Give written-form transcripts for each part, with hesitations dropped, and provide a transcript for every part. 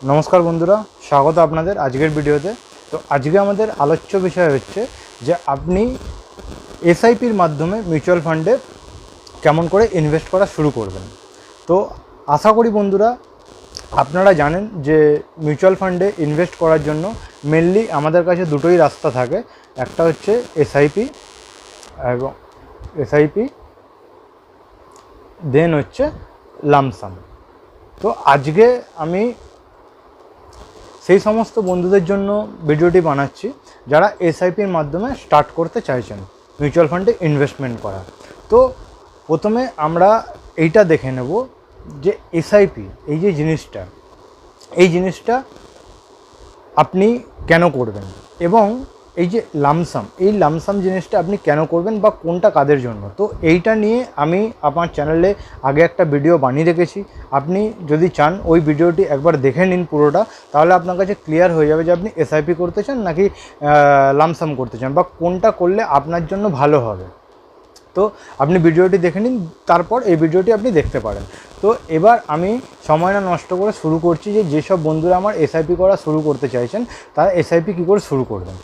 নমস্কার বন্ধুরা, স্বাগত আপনাদের আজকের ভিডিওতে। তো আজকে আমাদের আলোচ্য বিষয় হচ্ছে যে আপনি এসআইপির মাধ্যমে মিউচুয়াল ফান্ডে কেমন করে ইনভেস্ট করা শুরু করবেন। তো আশা করি বন্ধুরা আপনারা জানেন যে মিউচুয়াল ফান্ডে ইনভেস্ট করার জন্য মেনলি আমাদের কাছে দুটোই রাস্তা থাকে। একটা হচ্ছে এসআইপি এবং এসআইপি দেন হচ্ছে লামসাম। তো আজকে আমি সেই সমস্ত বন্ধুদের জন্য ভিডিওটি বানাচ্ছি যারা এসআইপির মাধ্যমে স্টার্ট করতে চাইছেন মিউচুয়াল ফান্ডে ইনভেস্টমেন্ট করা। তো প্রথমে আমরা এইটা দেখে নেব যে এসআইপি এই জিনিসটা আপনি কেন করবেন, এবং এই যে লামসাম জিনিসটা আপনি কেন করবেন বা কোনটা কাদের জন্য। তো এইটা নিয়ে আমি আমার চ্যানেলে আগে একটা ভিডিও বানিয়ে রেখেছি। আপনি যদি চান ওই ভিডিওটি একবার দেখে নিন পুরোটা, তাহলে আপনার কাছে ক্লিয়ার হয়ে যাবে যে আপনি এসআইপি করতে চান নাকি লামসাম করতে চান বা কোনটা করলে আপনার জন্য ভালো হবে। তো আপনি ভিডিওটি দেখে নিন, তারপর এই ভিডিওটি আপনি দেখতে পারেন। তো এবার আমি সময় না নষ্ট করে শুরু করছি যে যেসব বন্ধুরা আমার এসআইপি করা শুরু করতে চাইছেন তারা এসআইপি কী করে শুরু করবেন।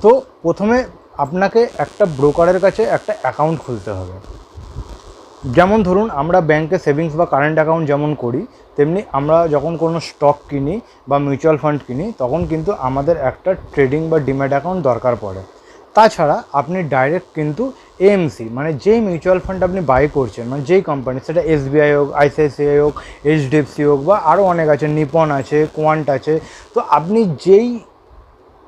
তো প্রথমে আপনাকে একটা ব্রোকারের কাছে একটা অ্যাকাউন্ট খুলতে হবে। যেমন ধরুন আমরা ব্যাংকে সেভিংস বা কারেন্ট অ্যাকাউন্ট যেমন করি, তেমনি আমরা যখন কোনো স্টক কিনি বা মিউচুয়াল ফান্ড কিনি তখন কিন্তু আমাদের একটা ট্রেডিং বা ডিম্যাট অ্যাকাউন্ট দরকার পড়ে। তাছাড়া আপনি ডাইরেক্ট কিন্তু এএমসি মানে যেই মিউচুয়াল ফান্ড আপনি বাই করছেন, মানে যেই কোম্পানি, সেটা এসবিআই হোক, আইসিআইসিআই হোক, এইচডিএফসি হোক বা আরও অনেক আছে, নিপন আছে, কোয়ান্ট আছে, তো আপনি যেই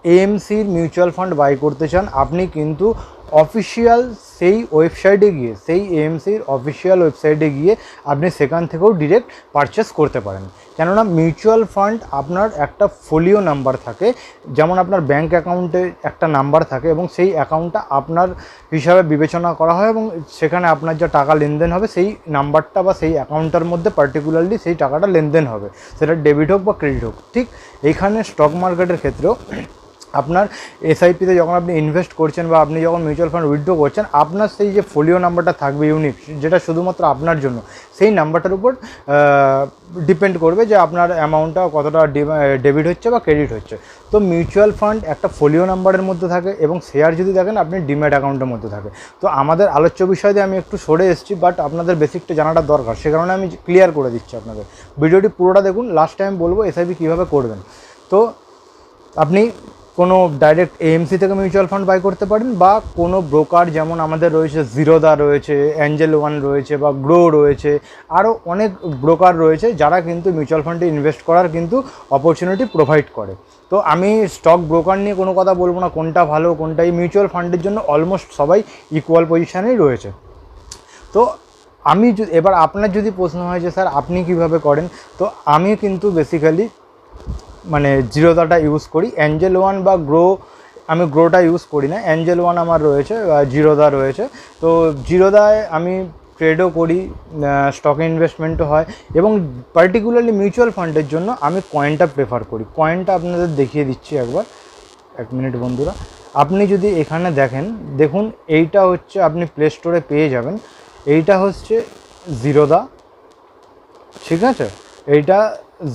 এএমসির মিউচুয়াল ফান্ড বাই করতে চান আপনি কিন্তু অফিসিয়াল সেই ওয়েবসাইটে গিয়ে, সেই এএমসির অফিসিয়াল ওয়েবসাইটে গিয়ে আপনি সেখান থেকেও ডিরেক্ট পারচেস করতে পারেন। কেননা মিউচুয়াল ফান্ড আপনার একটা ফোলিও নাম্বার থাকে, যেমন আপনার ব্যাঙ্ক অ্যাকাউন্টে একটা নাম্বার থাকে এবং সেই অ্যাকাউন্টটা আপনার হিসাবে বিবেচনা করা হয় এবং সেখানে আপনার যা টাকা লেনদেন হবে সেই নাম্বারটা বা সেই অ্যাকাউন্টটার মধ্যে পার্টিকুলারলি সেই টাকাটা লেনদেন হবে, সেটা ডেবিট হোক বা ক্রেডিট হোক। ঠিক এইখানে স্টক মার্কেটের ক্ষেত্রেও আপনার এসআইপিতে যখন আপনি ইনভেস্ট করছেন বা আপনি যখন মিউচুয়াল ফান্ড উইথড্র করছেন, আপনার সেই যে ফোলিও নাম্বারটা থাকবে ইউনিক, যেটা শুধুমাত্র আপনার জন্য, সেই নাম্বারটার উপর ডিপেন্ড করবে যে আপনার অ্যামাউন্টটা কতটা ডেবিট হচ্ছে বা ক্রেডিট হচ্ছে। তো মিউচুয়াল ফান্ড একটা ফোলিও নাম্বারের মধ্যে থাকে এবং শেয়ার যদি দেখেন আপনি ডিম্যাট অ্যাকাউন্টের মধ্যে থাকে। তো আমাদের আলোচ্য বিষয় দিয়ে আমি একটু সরে এসেছি, বাট আপনাদের বেসিকটা জানাটা দরকার, সে কারণে আমি ক্লিয়ার করে দিচ্ছি আপনাদের। ভিডিওটি পুরোটা দেখুন, লাস্ট টাইম বলবো এসআইপি কীভাবে করবেন। তো আপনি কোনো ডাইরেক্ট এএমসি থেকে মিউচুয়াল ফান্ড বাই করতে পারেন বা কোনো ব্রোকার, যেমন আমাদের রয়েছে জিরোদা রয়েছে, অ্যাঞ্জেল ওয়ান রয়েছে বা গ্রো রয়েছে, আরও অনেক ব্রোকার রয়েছে যারা কিন্তু মিউচুয়াল ফান্ডে ইনভেস্ট করার কিন্তু অপরচুনিটি প্রোভাইড করে। তো আমি স্টক ব্রোকার নিয়ে কোনো কথা বলবো না, কোনটা ভালো কোনটা, এই মিউচুয়াল ফান্ডের জন্য অলমোস্ট সবাই ইকুয়াল পজিশানেই রয়েছে। তো আমি এবার আপনার যদি প্রশ্ন হয় যে স্যার আপনি কিভাবে করেন, তো আমি কিন্তু বেসিক্যালি মানে জিরোদাটা ইউজ করি। অ্যাঞ্জেল ওয়ান বা গ্রো, আমি গ্রোটা ইউজ করি না, অ্যাঞ্জেল ওয়ান আমার রয়েছে, জিরোদা রয়েছে। তো জিরোদায় আমি ট্রেডও করি, স্টকে ইনভেস্টমেন্টও হয়, এবং পার্টিকুলারলি মিউচুয়াল ফান্ডের জন্য আমি কয়েনটা প্রেফার করি। কয়েনটা আপনাদের দেখিয়ে দিচ্ছি একবার, এক মিনিট বন্ধুরা। আপনি যদি এখানে দেখুন এইটা হচ্ছে, আপনি প্লে স্টোরে পেয়ে যাবেন, এইটা হচ্ছে জিরোদা, ঠিক আছে, এইটা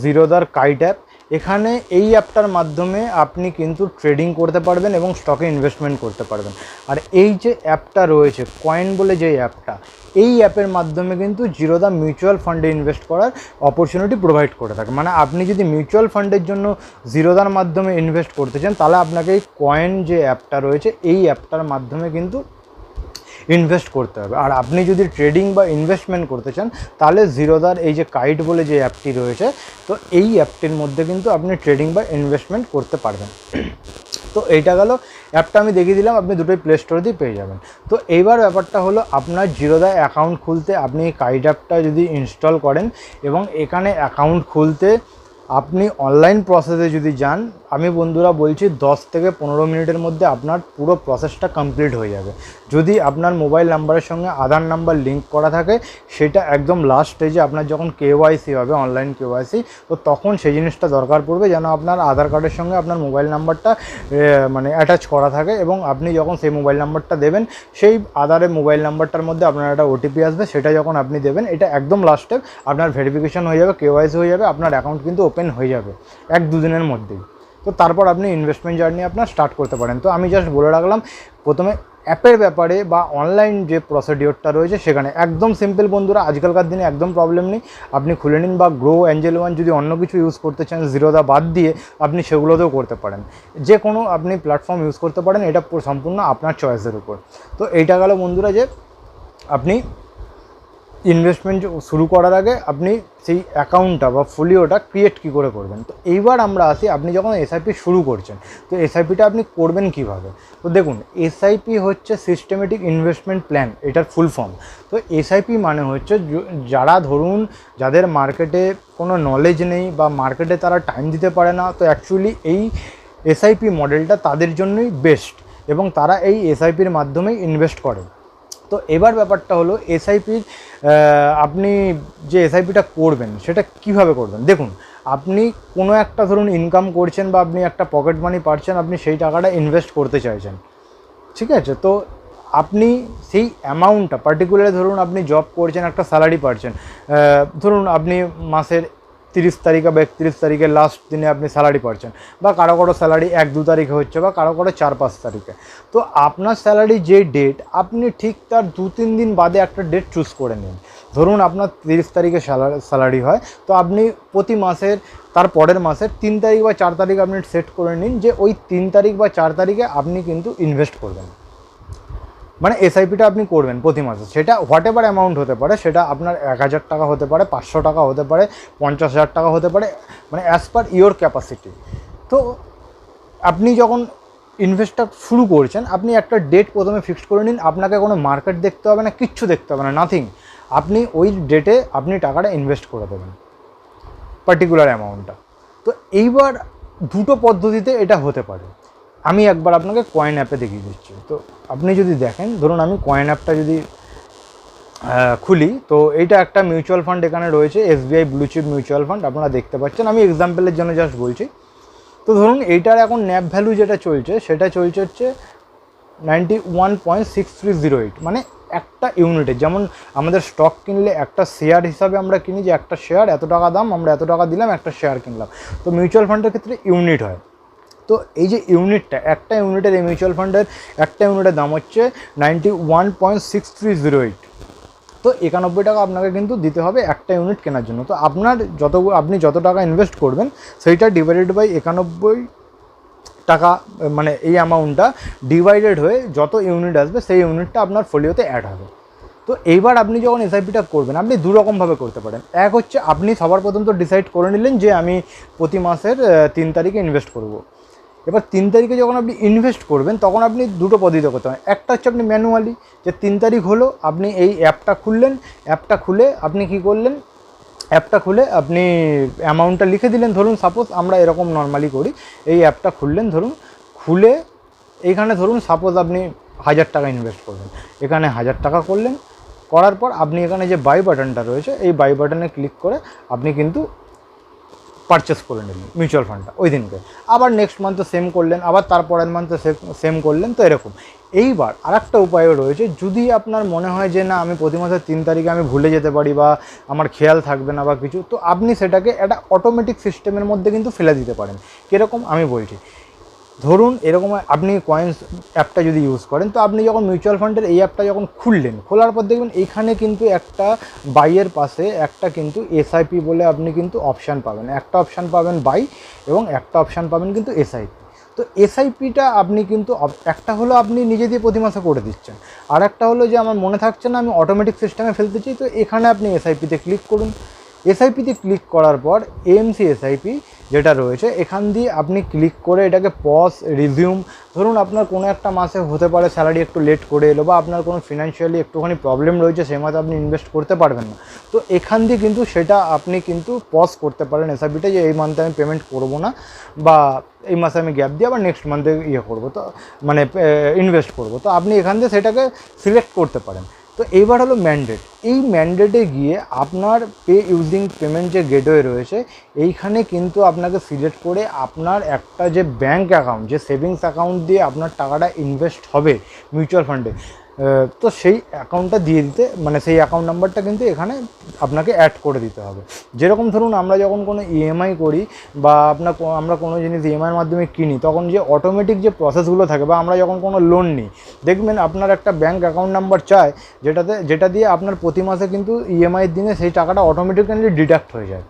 জিরোদার কাইট অ্যাপ। এখানে এই অ্যাপটার মাধ্যমে আপনি কিন্তু ট্রেডিং করতে পারবেন এবং স্টকে ইনভেস্টমেন্ট করতে পারবেন। আর এই যে অ্যাপটা রয়েছে কয়েন বলে, যে অ্যাপটা, এই অ্যাপের মাধ্যমে কিন্তু জিরোদা মিউচুয়াল ফান্ডে ইনভেস্ট করার অপরচুনিটি প্রোভাইড করে থাকে। মানে আপনি যদি মিউচুয়াল ফান্ডের জন্য জিরোদার মাধ্যমে ইনভেস্ট করতে চান, তাহলে আপনাকে এই কয়েন যে অ্যাপটা রয়েছে এই অ্যাপটার মাধ্যমে কিন্তু ইনভেস্ট করতে হবে। আর আপনি যদি ট্রেডিং বা ইনভেস্টমেন্ট করতে চান, তাহলে জিরোদার এই যে কাইট বলে যে অ্যাপটি রয়েছে, তো এই অ্যাপটির মধ্যে কিন্তু আপনি ট্রেডিং বা ইনভেস্টমেন্ট করতে পারবেন। তো এইটা গেল, অ্যাপটা আমি দেখিয়ে দিলাম, আপনি দুটোই প্লে স্টোর দিয়ে পেয়ে যাবেন। তো এইবার ব্যাপারটা হলো, আপনার জিরোদা অ্যাকাউন্ট খুলতে আপনি এই কাইট অ্যাপটা যদি ইনস্টল করেন এবং এখানে অ্যাকাউন্ট খুলতে আপনি অনলাইন প্রসেসে যদি যান, আমি বন্ধুরা বলছি 10 থেকে 15 মিনিটের মধ্যে আপনার পুরো প্রসেসটা কমপ্লিট হয়ে যাবে। যদি আপনার মোবাইল নাম্বারের সঙ্গে আধার নাম্বার লিঙ্ক করা থাকে, সেটা একদম লাস্ট স্টেজে আপনার যখন কেওয়াইসি হবে, অনলাইন কেওয়াইসি, তো তখন সেই জিনিসটা দরকার পড়বে যেন আপনার আধার কার্ডের সঙ্গে আপনার মোবাইল নাম্বারটা মানে অ্যাটাচ করা থাকে, এবং আপনি যখন সেই মোবাইল নাম্বারটা দেবেন, সেই আধারের মোবাইল নাম্বারটার মধ্যে আপনার একটা ওটিপি আসবে, সেটা যখন আপনি দেবেন, এটা একদম লাস্ট স্টেপ, আপনার ভেরিফিকেশন হয়ে যাবে, কেওয়াইসি হয়ে যাবে, আপনার অ্যাকাউন্ট কিন্তু ওপেন হয়ে যাবে 1-2 দিনের মধ্যেই। তো তারপর আপনি ইনভেস্টমেন্ট জার্নি আপনার স্টার্ট করতে পারেন। তো আমি জাস্ট বলে রাখলাম প্রথমে অ্যাপের ব্যাপারে বা অনলাইন যে প্রসিডিওরটা রয়েছে সেখানে একদম সিম্পল বন্ধুরা, আজকালকার দিনে একদম প্রবলেম নেই, আপনি খুলে নিন বা গ্রো, অ্যাঞ্জেল ওয়ান, যদি অন্য কিছু ইউজ করতে চান জিরোদা বাদ দিয়ে আপনি সেগুলোতেও করতে পারেন, যে কোনো আপনি প্ল্যাটফর্ম ইউজ করতে পারেন, এটা সম্পূর্ণ আপনার চয়েসের উপর। তো এইটা গেল বন্ধুরা যে আপনি ইনভেস্টমেন্ট শুরু করার আগে আপনি সেই অ্যাকাউন্টটা বা ফোলিওটা ক্রিয়েট কী করে করবেন। তো এইবার আমরা আসি, আপনি যখন এসআইপি শুরু করছেন তো এসআইপিটা আপনি করবেন কিভাবে। তো দেখুন, এসআইপি হচ্ছে সিস্টেমেটিক ইনভেস্টমেন্ট প্ল্যান, এটার ফুল ফর্ম। তো এসআইপি মানে হচ্ছে যারা ধরুন যাদের মার্কেটে কোনো নলেজ নেই বা মার্কেটে তারা টাইম দিতে পারে না, তো অ্যাকচুয়ালি এই এসআইপি মডেলটা তাদের জন্যই বেস্ট এবং তারা এই এসআইপির মাধ্যমেই ইনভেস্ট করে। তো এবার ব্যাপারটা হলো এসআইপির আপনি যে এসআইপিটা করবেন সেটা কিভাবে করবেন। দেখুন, আপনি কোনো একটা ধরুন ইনকাম করছেন বা আপনি একটা পকেট মানি পাচ্ছেন, আপনি সেই টাকাটা ইনভেস্ট করতে চাইছেন, ঠিক আছে। তো আপনি সেই অ্যামাউন্টটা পার্টিকুলার, ধরুন আপনি জব করছেন, একটা স্যালারি পাচ্ছেন, ধরুন আপনি মাসের 30 তারিখে বা 31 তারিখে লাস্ট দিনে আপনি স্যালারি পাচ্ছেন, বা কারো স্যালারি 1-2 তারিখে হচ্ছে, বা কারো 4-5 তারিখে। তো আপনার স্যালারি যে ডেট, আপনি ঠিক তার 2-3 দিন বাদে একটা ডেট চুজ করে নিন। ধরুন আপনার 30 তারিখে স্যালারি হয়, তো আপনি প্রতি মাসের তার পরের মাসের 3 তারিখ বা 4 তারিখ আপনি সেট করে নিন যে ওই 3 তারিখ বা 4 তারিখে আপনি কিন্তু ইনভেস্ট করবেন, মানে এসআইপিটা আপনি করবেন প্রতি মাসে। সেটা হোয়াট এভার অ্যামাউন্ট হতে পারে, সেটা আপনার 1000 টাকা হতে পারে, 500 টাকা হতে পারে, 50,000 টাকা হতে পারে, মানে অ্যাজ পার ইয়োর ক্যাপাসিটি। তো আপনি যখন ইনভেস্টটা শুরু করছেন, আপনি একটা ডেট প্রথমে ফিক্সড করে নিন, আপনাকে কোনো মার্কেট দেখতে হবে না, কিচ্ছু দেখতে হবে না, নাথিং। আপনি ওই ডেটে আপনি টাকাটা ইনভেস্ট করে দেবেন পার্টিকুলার অ্যামাউন্টটা। তো এইবার দুটো পদ্ধতিতে এটা হতে পারে। আমি একবার আপনাকে কয়েন অ্যাপে দেখিয়ে দিচ্ছি। তো আপনি যদি দেখেন, ধরুন আমি কয়েন অ্যাপটা যদি খুলি, তো এইটা একটা মিউচুয়াল ফান্ড এখানে রয়েছে, SBI blue chip mutual fund, আপনারা দেখতে পাচ্ছেন। আমি এক্সাম্পলের জন্য জাস্ট বলছি। তো ধরুন এইটার এখন ন্যাপ ভ্যালু যেটা চলছে সেটা চলছে হচ্ছে 91.6308, মানে একটা ইউনিটের। যেমন আমাদের স্টক কিনলে একটা শেয়ার হিসাবে আমরা কিনি, যে একটা শেয়ার এত টাকা দাম, আমরা এত টাকা দিলাম একটা শেয়ার কিনলাম। তো মিউচুয়াল ফান্ডের ক্ষেত্রে ইউনিট হয়। তো এই যে ইউনিটটা, একটা ইউনিটের, এই মিউচুয়াল ফান্ডের একটা ইউনিটের দাম হচ্ছে 91.6308। তো 91 টাকা আপনাকে কিন্তু দিতে হবে একটা ইউনিট কেনার জন্য। তো আপনার আপনি যত টাকা ইনভেস্ট করবেন সেইটা ডিভাইডেড বাই 91 টাকা, মানে এই অ্যামাউন্টটা ডিভাইডেড হয়ে যত ইউনিট আসবে সেই ইউনিটটা আপনার ফোলিওতে অ্যাড হবে। তো এইবার আপনি যখন এসআইপিটা করবেন, আপনি দুরকমভাবে করতে পারেন। এক হচ্ছে আপনি সবার প্রথম তো ডিসাইড করে নিলেন যে আমি প্রতি মাসের 3 তারিখে ইনভেস্ট করব। এবার 3 তারিখে যখন আপনি ইনভেস্ট করবেন, তখন আপনি দুটো পদ্ধতিতে করতে পারেন। একটা হচ্ছে আপনি ম্যানুয়ালি, যে 3 তারিখ হলো, আপনি এই অ্যাপটা খুললেন, অ্যাপটা খুলে আপনি কি করলেন, অ্যাপটা খুলে আপনি অ্যামাউন্টটা লিখে দিলেন। ধরুন সাপোজ আমরা এরকম নর্মালি করি, এই অ্যাপটা খুললেন, ধরুন খুলে এইখানে ধরুন সাপোজ আপনি 1000 টাকা ইনভেস্ট করবেন, এখানে 1000 টাকা করলেন, করার পর আপনি এখানে যে বাই বাটনটা রয়েছে, এই বাই বাটনে ক্লিক করে আপনি কিন্তু পারচেস করে নিলেন মিউচুয়াল ফান্ডটা ওই দিনকে। আবার নেক্সট মান্থে সেম করলেন, আবার তারপরের মান্থে সেম করলেন। তো এরকম। এইবার আরেকটা উপায়ও রয়েছে, যদি আপনার মনে হয় যে না আমি প্রতি মাসের 3 তারিখে আমি ভুলে যেতে পারি বা আমার খেয়াল থাকবে না বা কিছু, তো আপনি সেটাকে একটা অটোমেটিক সিস্টেমের মধ্যে কিন্তু ফেলে দিতে পারেন। কীরকম আমি বলছি, ধরুন এরকম আপনি কয়েন্স অ্যাপটা যদি ইউজ করেন, তো আপনি যখন মিউচুয়াল ফান্ডের এই অ্যাপটা যখন খুললেন, খোলার পর দেখবেন এইখানে কিন্তু একটা বাইয়ের পাশে একটা কিন্তু এসআইপি বলে আপনি কিন্তু অপশান পাবেন। একটা অপশান পাবেন বাই এবং একটা অপশান পাবেন কিন্তু এসআইপি। তো এসআইপিটা আপনি কিন্তু একটা হলো আপনি নিজে দিয়ে প্রতি মাসে করে দিচ্ছেন, আর একটা হলো যে আমার মনে থাকছে না, আমি অটোমেটিক সিস্টেমে ফেলতে চাই, তো এখানে আপনি এসআইপিতে ক্লিক করুন। এসআইপিতে ক্লিক করার পর এএমসি এসআইপি যেটা রয়েছে, এখান দিয়ে আপনি ক্লিক করে এটাকে পজ, রিজিউম, ধরুন আপনার কোনো একটা মাসে হতে পারে স্যালারি একটু লেট করে এলো, বা আপনার কোনো ফিনান্সিয়ালি একটুখানি প্রবলেম রয়েছে, সেই মাসে আপনি ইনভেস্ট করতে পারবেন না, তো এখান দিয়ে কিন্তু সেটা আপনি কিন্তু পজ করতে পারেন এসআইপিটা, যে এই মান্থে আমি পেমেন্ট করবো না, বা এই মাসে আমি গ্যাপ দিয়ে আবার নেক্সট মান্থে করবো, তো মানে ইনভেস্ট করবো। তো আপনি এখান দিয়ে সেটাকে সিলেক্ট করতে পারেন। তো এইবার হলো ম্যান্ডেট। এই ম্যান্ডেটে গিয়ে আপনার পে ইউজিং পেমেন্ট যে গেটওয়ে রয়েছে, এইখানে কিন্তু আপনাকে সিলেক্ট করে আপনার একটা যে ব্যাঙ্ক অ্যাকাউন্ট, যে সেভিংস অ্যাকাউন্ট দিয়ে আপনার টাকাটা ইনভেস্ট হবে মিউচুয়াল ফান্ডে, তো সেই অ্যাকাউন্টটা দিয়ে দিতে, মানে সেই অ্যাকাউন্ট নাম্বারটা কিন্তু এখানে আপনাকে অ্যাড করে দিতে হবে। যেরকম ধরুন আমরা যখন কোনো ইএমআই করি বা আমরা কোনো জিনিস ইএমআইয়ের মাধ্যমে কিনি, তখন যে অটোমেটিক যে প্রসেসগুলো থাকে, বা আমরা যখন কোনো লোন নিই, দেখবেন আপনার একটা ব্যাঙ্ক অ্যাকাউন্ট নাম্বার চায়, যেটা দিয়ে আপনার প্রতি মাসে কিন্তু ইএমআইয়ের দিনে সেই টাকাটা অটোমেটিক্যালি ডিডাক্ট হয়ে যায়।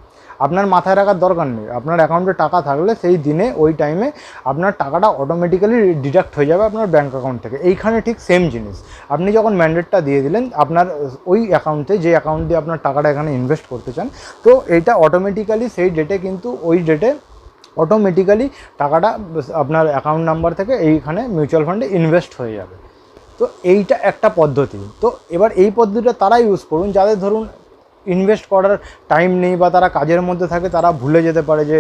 আপনার মাথায় রাখার দরকার নেই, আপনার অ্যাকাউন্টে টাকা থাকলে সেই দিনে ওই টাইমে আপনার টাকাটা অটোমেটিক্যালি ডিডাক্ট হয়ে যাবে আপনার ব্যাঙ্ক অ্যাকাউন্ট থেকে। এইখানে ঠিক সেম জিনিস, আপনি যখন ম্যান্ডেটটা দিয়ে দিলেন আপনার ওই অ্যাকাউন্টে, যে অ্যাকাউন্ট দিয়ে আপনার টাকাটা এখানে ইনভেস্ট করতে চান, তো এইটা অটোমেটিক্যালি সেই ডেটে কিন্তু ওই ডেটে অটোমেটিক্যালি টাকাটা আপনার অ্যাকাউন্ট নাম্বার থেকে এইখানে মিউচুয়াল ফান্ডে ইনভেস্ট হয়ে যাবে। তো এইটা একটা পদ্ধতি। তো এবার এই পদ্ধতিটা তারা ইউজ করুন যাদের ধরুন ইনভেস্ট করার টাইম নেই, বা তারা কাজের মধ্যে থাকে, তারা ভুলে যেতে পারে যে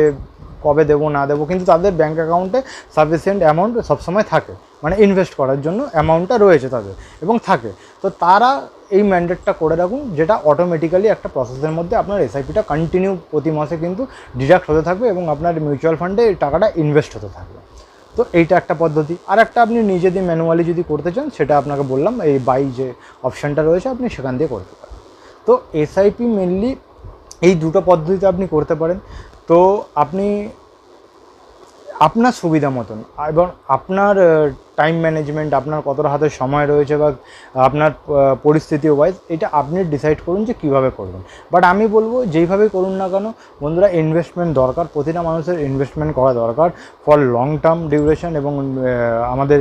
কবে দেবো না দেবো, কিন্তু তাদের ব্যাঙ্ক অ্যাকাউন্টে সাফিসিয়েন্ট অ্যামাউন্ট সবসময় থাকে, মানে ইনভেস্ট করার জন্য অ্যামাউন্টটা রয়েছে তাদের এবং থাকে। তো তারা এই ম্যান্ডেটটা করে রাখুন, যেটা অটোমেটিক্যালি একটা প্রসেসের মধ্যে আপনার এসআইপিটা কন্টিনিউ প্রতি মাসে কিন্তু ডিডাক্ট হতে থাকবে এবং আপনার মিউচুয়াল ফান্ডে এই টাকাটা ইনভেস্ট হতে থাকবে। তো এইটা একটা পদ্ধতি। আর একটা আপনি নিজে দিয়ে ম্যানুয়ালি যদি করতে চান, সেটা আপনাকে বললাম, এই বাই যে অপশানটা রয়েছে আপনি সেখান দিয়ে করতে পারেন। তো এসআইপি মেনলি এই দুটো পদ্ধতিতে আপনি করতে পারেন। তো আপনি আপনার সুবিধা মতন এবং আপনার টাইম ম্যানেজমেন্ট, আপনার কতটা হাতে সময় রয়েছে বা আপনার পরিস্থিতি ওয়াইজ, এটা আপনি ডিসাইড করুন যে কীভাবে করবেন। বাট আমি বলবো যেইভাবে করুন না কেন বন্ধুরা, ইনভেস্টমেন্ট দরকার, প্রতিটা মানুষের ইনভেস্টমেন্ট করা দরকার ফর লং টার্ম ডিউরেশন, এবং আমাদের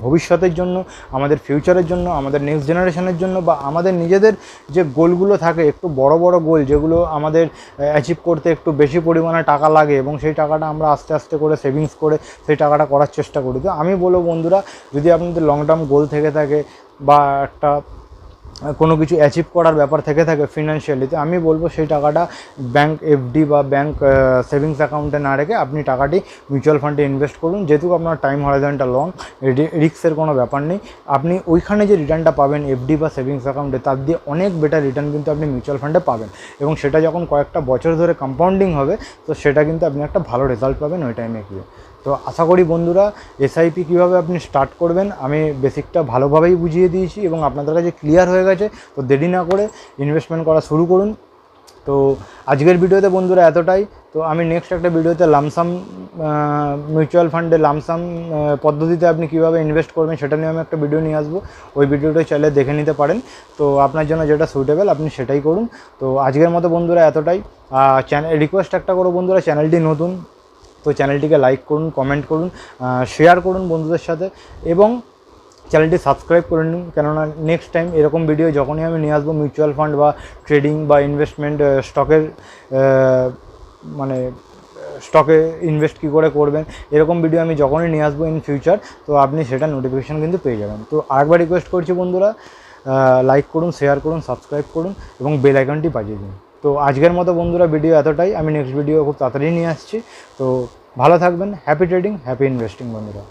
ভবিষ্যতের জন্য, আমাদের ফিউচারের জন্য, আমাদের নেক্সট জেনারেশনের জন্য, বা আমাদের নিজেদের যে গোলগুলো থাকে, একটু বড় বড় গোল যেগুলো আমাদের অ্যাচিভ করতে একটু বেশি পরিমাণে টাকা লাগে, এবং সেই টাকাটা আমরা আস্তে আস্তে করে সেভিংস করে সেই টাকাটা করার চেষ্টা করি। তো আমি বলবো বন্ধুরা, যদি আপনাদের লং টার্ম গোল থেকে থাকে বা একটা কোনো কিছু অ্যাচিভ করার ব্যাপার থেকে থাকে ফিনান্সিয়ালি, তো আমি বলবো সেই টাকাটা ব্যাঙ্ক এফডি বা ব্যাঙ্ক সেভিংস অ্যাকাউন্টে না রেখে আপনি টাকাটি মিউচুয়াল ফান্ডে ইনভেস্ট করুন। যেহেতু আপনার টাইম হরাইজনটা লং, রিস্কের কোনো ব্যাপার নেই, আপনি ওইখানে যে রিটার্নটা পাবেন এফডি বা সেভিংস অ্যাকাউন্টে, তার দিয়ে অনেক বেটার রিটার্ন কিন্তু আপনি মিউচুয়াল ফান্ডে পাবেন, এবং সেটা যখন কয়েকটা বছর ধরে কম্পাউন্ডিং হবে, তো সেটা কিন্তু আপনি একটা ভালো রেজাল্ট পাবেন ওই টাইমে গিয়ে। তো আশা করি বন্ধুরা, এসআইপি কীভাবে আপনি স্টার্ট করবেন আমি বেসিকটা ভালোভাবেই বুঝিয়ে দিয়েছি এবং আপনাদের কাছে ক্লিয়ার হয়ে গেছে। তো দেরি না করে ইনভেস্টমেন্ট করা শুরু করুন। তো আজকের ভিডিওতে বন্ধুরা এতটাই। তো আমি নেক্সট একটা ভিডিওতে লামসাম মিউচুয়াল ফান্ডে লামসাম পদ্ধতিতে আপনি কীভাবে ইনভেস্ট করবেন সেটা নিয়ে আমি একটা ভিডিও নিয়ে আসবো। ওই ভিডিওটা চাইলে দেখে নিতে পারেন। তো আপনার জন্য যেটা সুইটেবল আপনি সেটাই করুন। তো আজকের মতো বন্ধুরা এতটাই। রিকোয়েস্ট একটা করো বন্ধুরা, চ্যানেলটি নতুন, তো চ্যানেলটিকে লাইক করুন, কমেন্ট করুন, শেয়ার করুন বন্ধুদের সাথে, এবং চ্যানেলটি সাবস্ক্রাইব করে নিন। কেননা নেক্সট টাইম এরকম ভিডিও যখনই আমি নিয়ে আসবো, মিউচুয়াল ফান্ড বা ট্রেডিং বা ইনভেস্টমেন্ট, স্টকের মানে স্টকে ইনভেস্ট কী করে করবেন, এরকম ভিডিও আমি যখনই নিয়ে আসবো ইন ফিউচার, তো আপনি সেটা নোটিফিকেশান কিন্তু পেয়ে যাবেন। তো আরেকবার রিকোয়েস্ট করছি বন্ধুরা, লাইক করুন, শেয়ার করুন, সাবস্ক্রাইব করুন এবং বেল আইকনটি বাজিয়ে দিন। তো আজকের মতো বন্ধুরা ভিডিও এতটাই। আমি নেক্সট ভিডিও খুব তাড়াতাড়ি নিয়ে আসছি। তো ভালো থাকবেন। হ্যাপি ট্রেডিং, হ্যাপি ইনভেস্টিং বন্ধুরা।